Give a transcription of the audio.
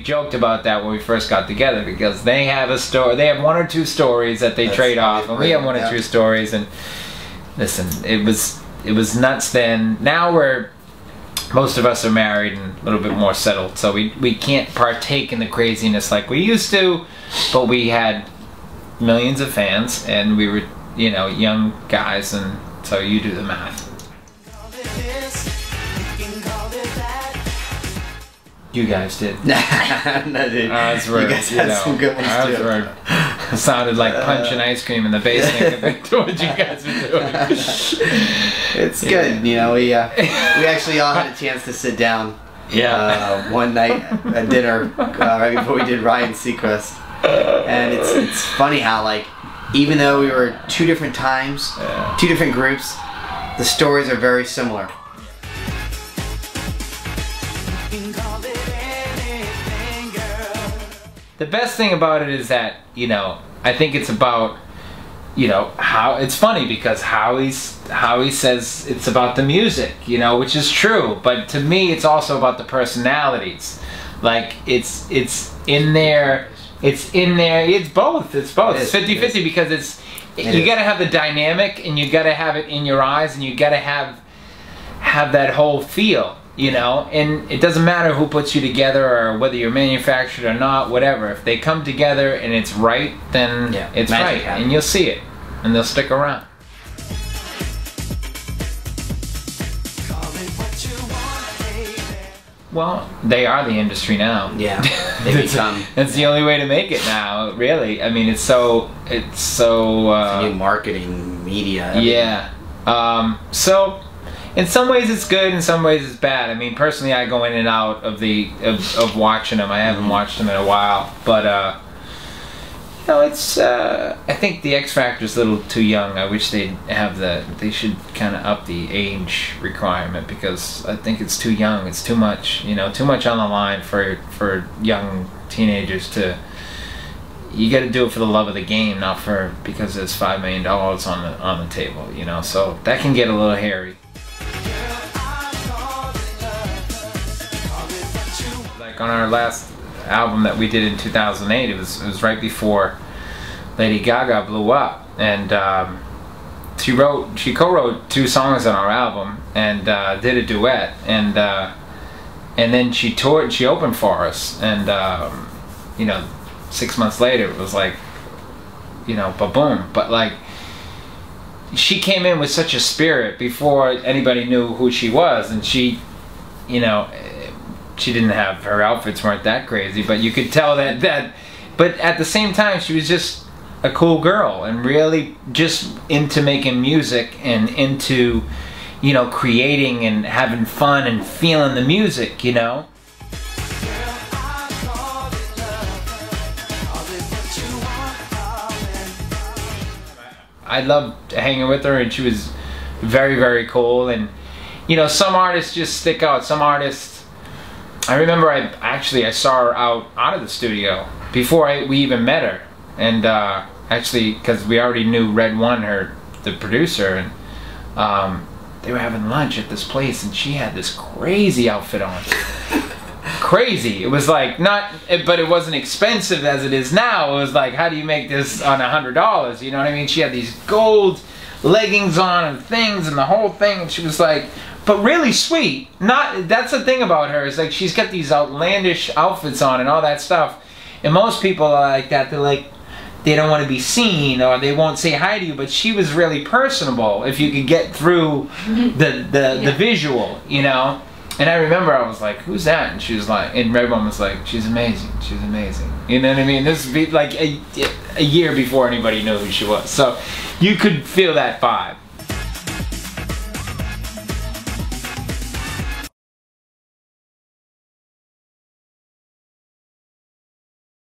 joked about that when we first got together, because they have a story. They have 1 or 2 stories that they trade off, and we have 1 or 2 stories. And listen, it was nuts then. Now most of us are married and a little bit more settled, so we can't partake in the craziness like we used to. But we had millions of fans, and we were, you know, young guys, and so you do the math. You guys did. No, dude. That's rude. You guys had some good ones too. It sounded like punching ice cream in the basement compared to what you guys were doing. It's good, you know. We actually all had a chance to sit down. Yeah. One night at dinner right before we did Ryan Seacrest, and it's funny how, like, even though we were 2 different times, 2 different groups, the stories are very similar. The best thing about it is that, you know, I think it's about, you know, how it's funny because Howie says it's about the music, you know, which is true, but to me it's also about the personalities. Like it's in there, it's both. It's 50-50 because you got to have the dynamic, and you got to have it in your eyes, and you got to have that whole feel. You know, and it doesn't matter who puts you together or whether you're manufactured or not, whatever. If they come together and it's right, then it's right, and you'll see it, and they'll stick around. Well, they are the industry now. Yeah, they become. It's the only way to make it now, really. I mean, it's it's new marketing, media. Everything. Yeah. So. In some ways it's good, in some ways it's bad. I mean, personally, I go in and out of watching them. I haven't watched them in a while, but you know, it's I think the X Factor's a little too young. I wish they should kind of up the age requirement, because I think it's too young. It's too much, you know, too much on the line for young teenagers to. You got to do it for the love of the game, not because there's $5 million on the table, you know. So that can get a little hairy. Like on our last album that we did in 2008, it was right before Lady Gaga blew up, and she co-wrote 2 songs on our album and did a duet, and then she opened for us, and you know, 6 months later it was like, you know, ba-boom. But like, she came in with such a spirit before anybody knew who she was, and she, you know, she didn't have, her outfits weren't that crazy, but you could tell that but at the same time she was just a cool girl, and really just into making music, and into, you know, creating and having fun and feeling the music, you know. I loved hanging with her, and she was very, very cool. And you know, some artists just stick out. Some artists, I remember I saw her out of the studio before we even met her, and actually, because we already knew Red One, the producer, and they were having lunch at this place, and she had this crazy outfit on. Crazy. It was like, but it wasn't expensive as it is now. It was like, how do you make this on $100? You know what I mean? She had these gold leggings on and things and the whole thing, and she was like, but really sweet. That's the thing about her, is like, she's got these outlandish outfits on and all that stuff, and most people are like that. They're like, they don't want to be seen, or they won't say hi to you. But she was really personable if you could get through the visual, you know. And I remember I was like, who's that? And she was like, and Red One was like, she's amazing, she's amazing. You know what I mean? This would be like a year before anybody knew who she was. So you could feel that vibe.